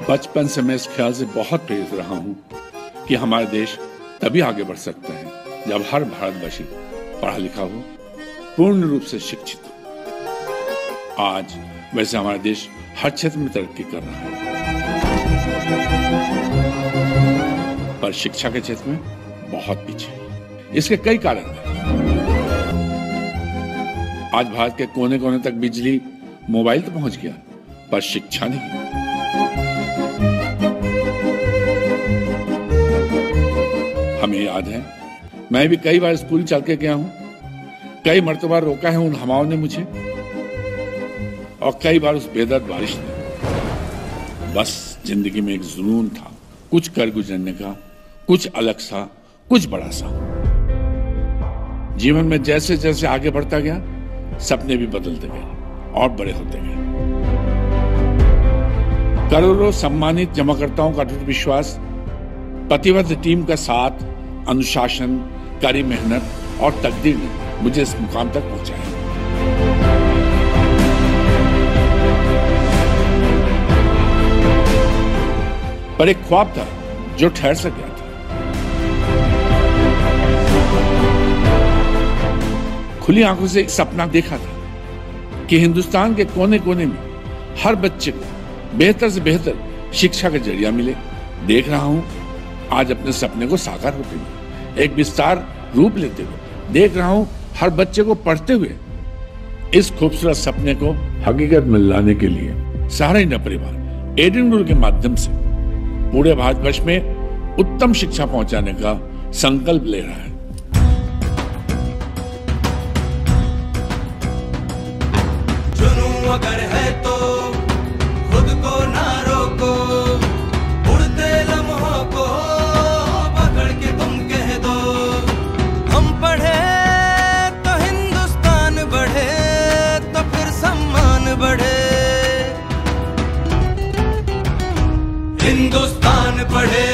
बचपन से मैं इस ख्याल से बहुत प्रेरित रहा हूं कि हमारा देश तभी आगे बढ़ सकता है जब हर भारतवासी पढ़ा लिखा हो, पूर्ण रूप से शिक्षित हो। आज वैसे हमारा देश हर क्षेत्र में तरक्की कर रहा है, पर शिक्षा के क्षेत्र में बहुत पीछे है। इसके कई कारण हैं। आज भारत के कोने कोने तक बिजली, मोबाइल तो पहुंच गया, पर शिक्षा नहीं। हमें याद है, मैं भी कई बार स्कूल चल के गया हूं, कई मर्तबा रोका है उन हवाओं ने मुझे, और कई बार उस बेदर्द बारिश ने। बस जिंदगी में एक जुनून था, कुछ कर गुजरने का, कुछ अलग सा, कुछ बड़ा सा। जीवन में जैसे जैसे आगे बढ़ता गया, सपने भी बदलते गए और बड़े होते गए। करोड़ों सम्मानित जमाकर्ताओं का अटूट विश्वास, प्रतिबद्ध टीम का साथ, अनुशासन, कड़ी मेहनत और तकदीर ने मुझे इस मुकाम तक पहुंचाया। पर एक ख्वाब था जो ठहर सा गया था। खुली आंखों से एक सपना देखा था कि हिंदुस्तान के कोने कोने में हर बच्चे को बेहतर से बेहतर शिक्षा का जरिया मिले। देख रहा हूं आज अपने सपने को साकार होते हुए, एक विस्तार रूप लेते हुए। देख रहा हूं हर बच्चे को पढ़ते हुए। इस खूबसूरत सपने को हकीकत में लाने के लिए सारा इंडिया परिवार एडेन गुरु के माध्यम से पूरे भारतवर्ष में उत्तम शिक्षा पहुंचाने का संकल्प ले रहा है। अगर है तो खुद को ना रोको, उड़ते लम्हों को पकड़ के तुम कह दो, हम पढ़े तो हिंदुस्तान बढ़े, तो फिर सम्मान बढ़े। हिंदुस्तान बढ़े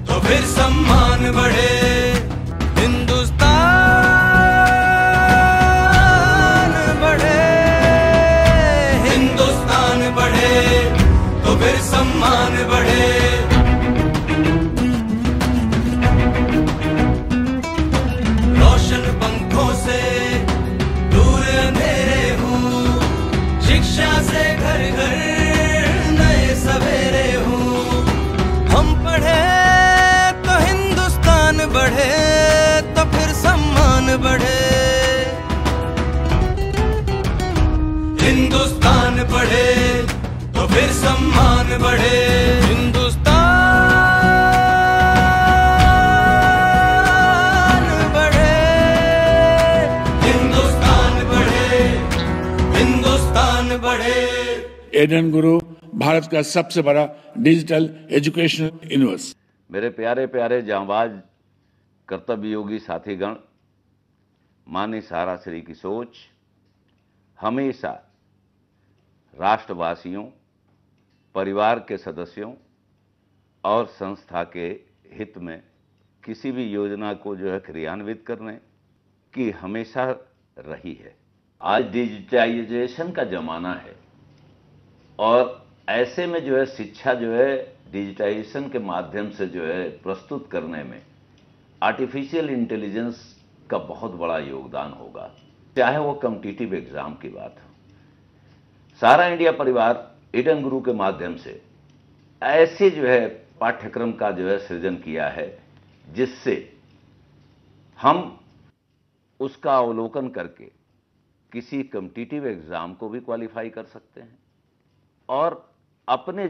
तो फिर सम्मान बढ़े। फिर सम्मान बढ़े। रोशन पंखों से दूर अंधेरे हूँ, शिक्षा से घर घर नए सवेरे हूँ। हम पढ़े तो हिंदुस्तान बढ़े, तो फिर सम्मान बढ़े। हिंदुस्तान बढ़े तो फिर सम्मान बढ़े। हिंदुस्तान बढ़े, हिंदुस्तान बढ़े, हिंदुस्तान बढ़े। एडेन गुरु भारत का सबसे बड़ा डिजिटल एजुकेशनल यूनिवर्सिटी। मेरे प्यारे प्यारे जांबाज कर्तव्य योगी साथीगण, माननीय सहारा श्री की सोच हमेशा राष्ट्रवासियों, परिवार के सदस्यों और संस्था के हित में किसी भी योजना को क्रियान्वित करने की हमेशा रही है। आज डिजिटाइजेशन का जमाना है और ऐसे में शिक्षा डिजिटाइजेशन के माध्यम से प्रस्तुत करने में आर्टिफिशियल इंटेलिजेंस का बहुत बड़ा योगदान होगा, चाहे वो कॉम्पिटिटिव एग्जाम की बात हो। सारा इंडिया परिवार एडेन गुरु के माध्यम से ऐसे पाठ्यक्रम का सृजन किया है, जिससे हम उसका अवलोकन करके किसी कॉम्पिटिटिव एग्जाम को भी क्वालिफाई कर सकते हैं और अपने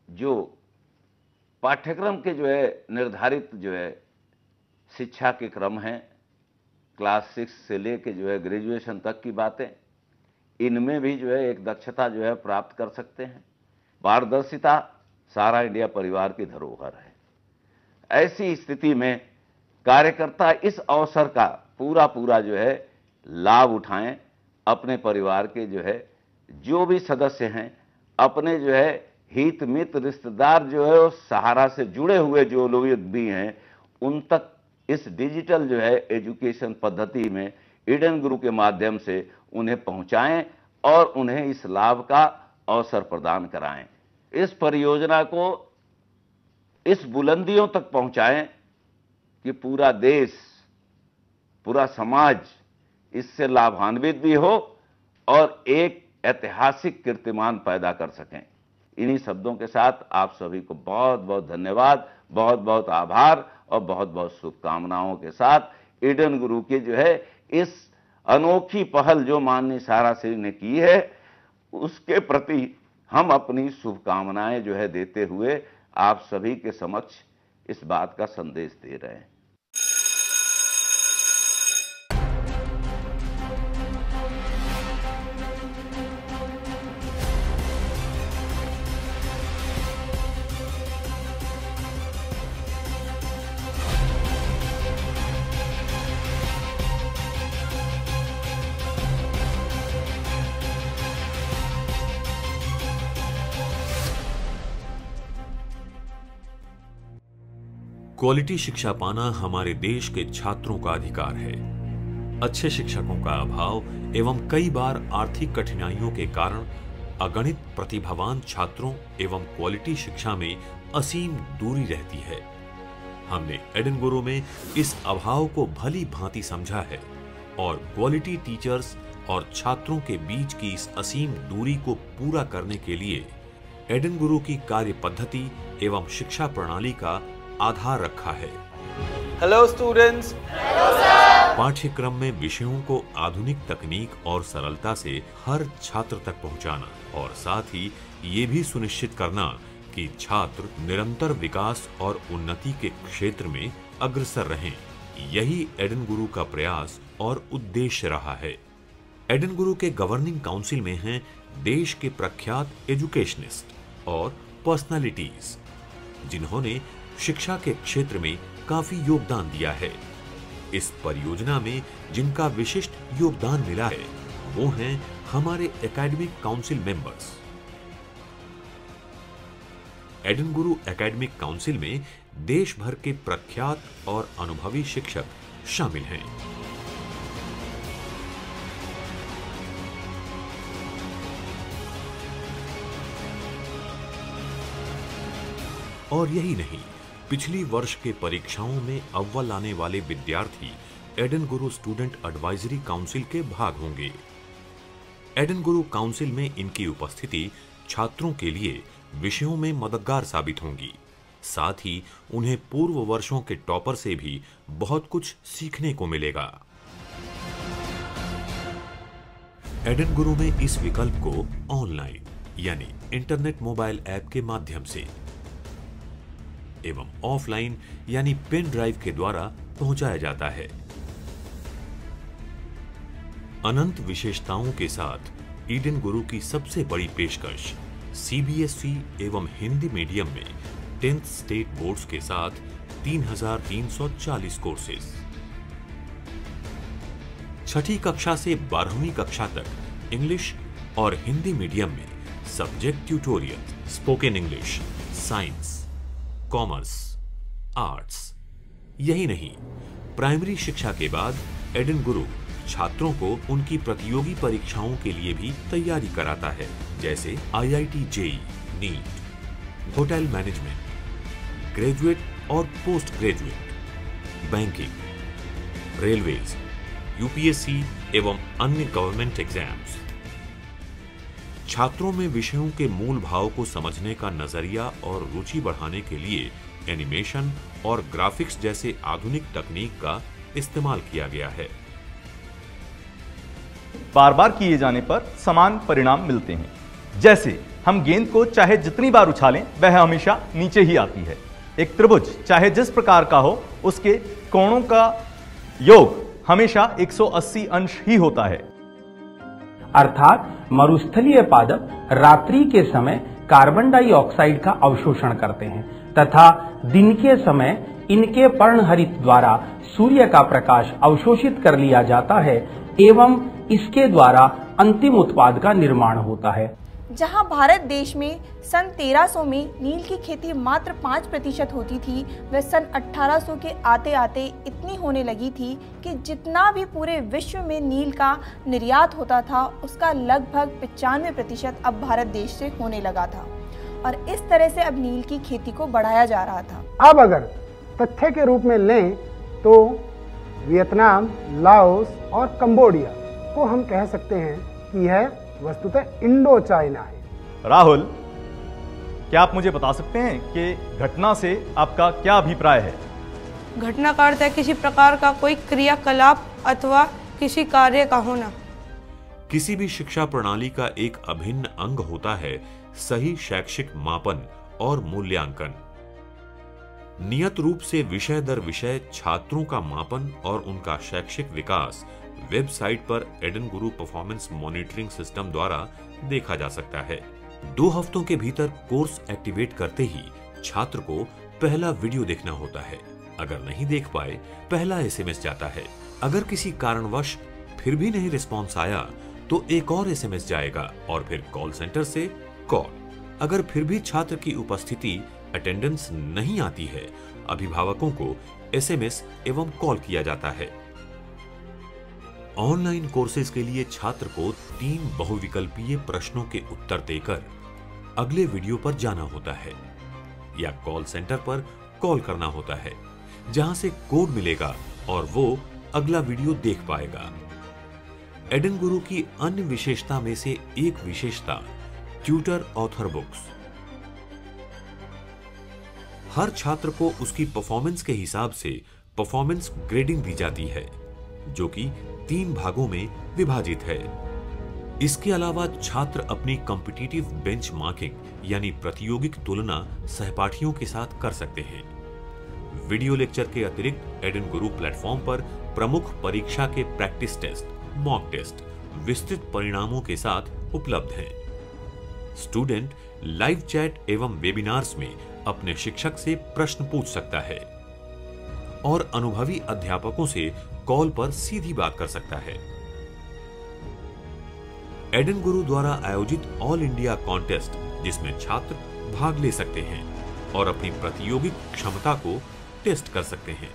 जो पाठ्यक्रम के निर्धारित शिक्षा के क्रम हैं, क्लास 6 से लेके ग्रेजुएशन तक की बातें, इनमें भी एक दक्षता प्राप्त कर सकते हैं। पारदर्शिता सारा इंडिया परिवार की धरोहर है। ऐसी स्थिति में कार्यकर्ता इस अवसर का पूरा लाभ उठाएं। अपने परिवार के जो भी सदस्य हैं, अपने हित मित्र रिश्तेदार उस सहारा से जुड़े हुए जो लोग भी हैं, उन तक इस डिजिटल एजुकेशन पद्धति में एडेन गुरु के माध्यम से उन्हें पहुंचाएं और उन्हें इस लाभ का अवसर प्रदान कराएं। इस परियोजना को इस बुलंदियों तक पहुंचाएं कि पूरा देश, पूरा समाज इससे लाभान्वित भी हो और एक ऐतिहासिक कीर्तिमान पैदा कर सकें। इन्हीं शब्दों के साथ आप सभी को बहुत बहुत धन्यवाद, बहुत बहुत आभार और बहुत बहुत शुभकामनाओं के साथ ईडन गुरु की जो है इस अनोखी पहल जो माननीय सारा श्री ने की है, उसके प्रति हम अपनी शुभकामनाएं जो है देते हुए आप सभी के समक्ष इस बात का संदेश दे रहे हैं। क्वालिटी शिक्षा पाना हमारे देश के छात्रों का अधिकार है। अच्छे शिक्षकों का अभाव एवं कई बार आर्थिक कठिनाइयों के कारण अगणित प्रतिभावान छात्रों एवं क्वालिटी शिक्षा में असीम दूरी रहती है। हमने एडन गुरु में इस अभाव को भली भांति समझा है और क्वालिटी टीचर्स और छात्रों के बीच की इस असीम दूरी को पूरा करने के लिए एडन गुरु की कार्य पद्धति एवं शिक्षा प्रणाली का आधार रखा है। Hello students. पाठ्यक्रम में विषयों को आधुनिक तकनीक और सरलता से हर छात्र तक पहुंचाना और साथ ही ये भी सुनिश्चित करना कि छात्र निरंतर विकास और उन्नति के क्षेत्र में अग्रसर रहें, यही एडन गुरु का प्रयास और उद्देश्य रहा है। एडन गुरु के गवर्निंग काउंसिल में हैं देश के प्रख्यात एजुकेशनिस्ट और पर्सनालिटीज जिन्होंने शिक्षा के क्षेत्र में काफी योगदान दिया है। इस परियोजना में जिनका विशिष्ट योगदान मिला है वो हैं हमारे एकेडमिक काउंसिल मेंबर्स। एडन गुरु एकेडमिक काउंसिल में देश भर के प्रख्यात और अनुभवी शिक्षक शामिल हैं। और यही नहीं, पिछली वर्ष के परीक्षाओं में अव्वल आने वाले विद्यार्थी एडन गुरु स्टूडेंट एडवाइजरी काउंसिल के भाग होंगे। एडन गुरु काउंसिल में इनकी उपस्थिति छात्रों के लिए विषयों में मददगार साबित होंगी। साथ ही उन्हें पूर्व वर्षों के टॉपर से भी बहुत कुछ सीखने को मिलेगा। एडन गुरु में इस विकल्प को ऑनलाइन यानी इंटरनेट मोबाइल ऐप के माध्यम से एवं ऑफलाइन यानी पेन ड्राइव के द्वारा पहुंचाया जाता है। अनंत विशेषताओं के साथ ईडन गुरु की सबसे बड़ी पेशकश सीबीएसई एवं हिंदी मीडियम में 10th स्टेट बोर्ड्स के साथ 3,340 कोर्सेज। छठी कक्षा से 12वीं कक्षा तक इंग्लिश और हिंदी मीडियम में subject tutorial, spoken English, science, commerce, arts. यही नहीं, प्राइमरी शिक्षा के बाद एडन गुरु छात्रों को उनकी प्रतियोगी परीक्षाओं के लिए भी तैयारी कराता है, जैसे IIT JEE, NEET, hotel management, graduate और post graduate, banking, railways, UPSC एवं अन्य गवर्नमेंट एग्जाम्स। छात्रों में विषयों के मूल भाव को समझने का नजरिया और रुचि बढ़ाने के लिए एनिमेशन और ग्राफिक्स जैसे आधुनिक तकनीक का इस्तेमाल किया गया है। बार बार किए जाने पर समान परिणाम मिलते हैं। जैसे हम गेंद को चाहे जितनी बार उछालें वह हमेशा नीचे ही आती है। एक त्रिभुज चाहे जिस प्रकार का हो उसके कोणों का योग हमेशा 180 अंश ही होता है। अर्थात मरुस्थलीय पादप रात्रि के समय कार्बन डाइऑक्साइड का अवशोषण करते हैं तथा दिन के समय इनके पर्णहरित द्वारा सूर्य का प्रकाश अवशोषित कर लिया जाता है एवं इसके द्वारा अंतिम उत्पाद का निर्माण होता है। जहां भारत देश में सन 1300 में नील की खेती मात्र 5% होती थी, वह सन 1800 के आते आते इतनी होने लगी थी कि जितना भी पूरे विश्व में नील का निर्यात होता था उसका लगभग 95% अब भारत देश से होने लगा था। और इस तरह से अब नील की खेती को बढ़ाया जा रहा था। अब अगर तथ्य के रूप में लें तो वियतनाम, लाओस और कंबोडिया को हम कह सकते हैं कि यह वस्तुतः इंडो चाइना है। राहुल, क्या आप मुझे बता सकते हैं कि घटना से आपका क्या अभिप्राय है? घटना का अर्थ है किसी प्रकार का कोई क्रियाकलाप अथवा किसी कार्य का होना। किसी भी शिक्षा प्रणाली का एक अभिन्न अंग होता है सही शैक्षिक मापन और मूल्यांकन। नियत रूप से विषय दर विषय छात्रों का मापन और उनका शैक्षिक विकास वेबसाइट पर एडन गुरु परफॉर्मेंस मॉनिटरिंग सिस्टम द्वारा देखा जा सकता है। 2 हफ्तों के भीतर कोर्स एक्टिवेट करते ही छात्र को पहला वीडियो देखना होता है। अगर नहीं देख पाए, पहला एसएमएस जाता है। अगर किसी कारणवश फिर भी नहीं रिस्पॉन्स आया तो एक और एसएमएस जाएगा और फिर कॉल सेंटर से कॉल। अगर फिर भी छात्र की उपस्थिति अटेंडेंस नहीं आती है, अभिभावकों को एसएमएस एवं कॉल किया जाता है। ऑनलाइन कोर्सेज के लिए छात्र को 3 बहुविकल्पीय प्रश्नों के उत्तर देकर अगले वीडियो पर जाना होता है या कॉल सेंटर पर कॉल करना होता है, जहां से कोड मिलेगा और वो अगला वीडियो देख पाएगा। एडन गुरु की अन्य विशेषता में से एक विशेषता ट्यूटर ऑथर बुक्स। हर छात्र को उसकी परफॉर्मेंस के हिसाब से परफॉर्मेंस ग्रेडिंग दी जाती है, जो कि 3 भागों में विभाजित है। इसके अलावा छात्र अपनी कॉम्पिटिटिव बेंचमार्किंग यानी प्रायोगिक तुलना सहपाठियों के साथ कर सकते हैं। वीडियो लेक्चर के अतिरिक्त एडन गुरु प्लेटफॉर्म पर प्रमुख परीक्षा के प्रैक्टिस टेस्ट, मॉक टेस्ट विस्तृत परिणामों के साथ उपलब्ध हैं। स्टूडेंट लाइव चैट एवं वेबिनार्स में अपने शिक्षक से प्रश्न पूछ सकता है और अनुभवी अध्यापकों से कॉल पर सीधी बात कर सकता है। एडन गुरु द्वारा आयोजित ऑल इंडिया कॉन्टेस्ट, जिसमें छात्र भाग ले सकते हैं और अपनी प्रतियोगिक क्षमता को टेस्ट कर सकते हैं।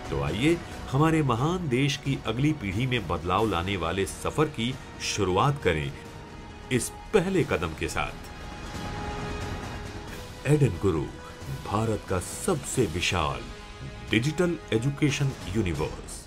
तो आइए हमारे महान देश की अगली पीढ़ी में बदलाव लाने वाले सफर की शुरुआत करें इस पहले कदम के साथ। एडन गुरु, भारत का सबसे विशाल डिजिटल एजुकेशन यूनिवर्स।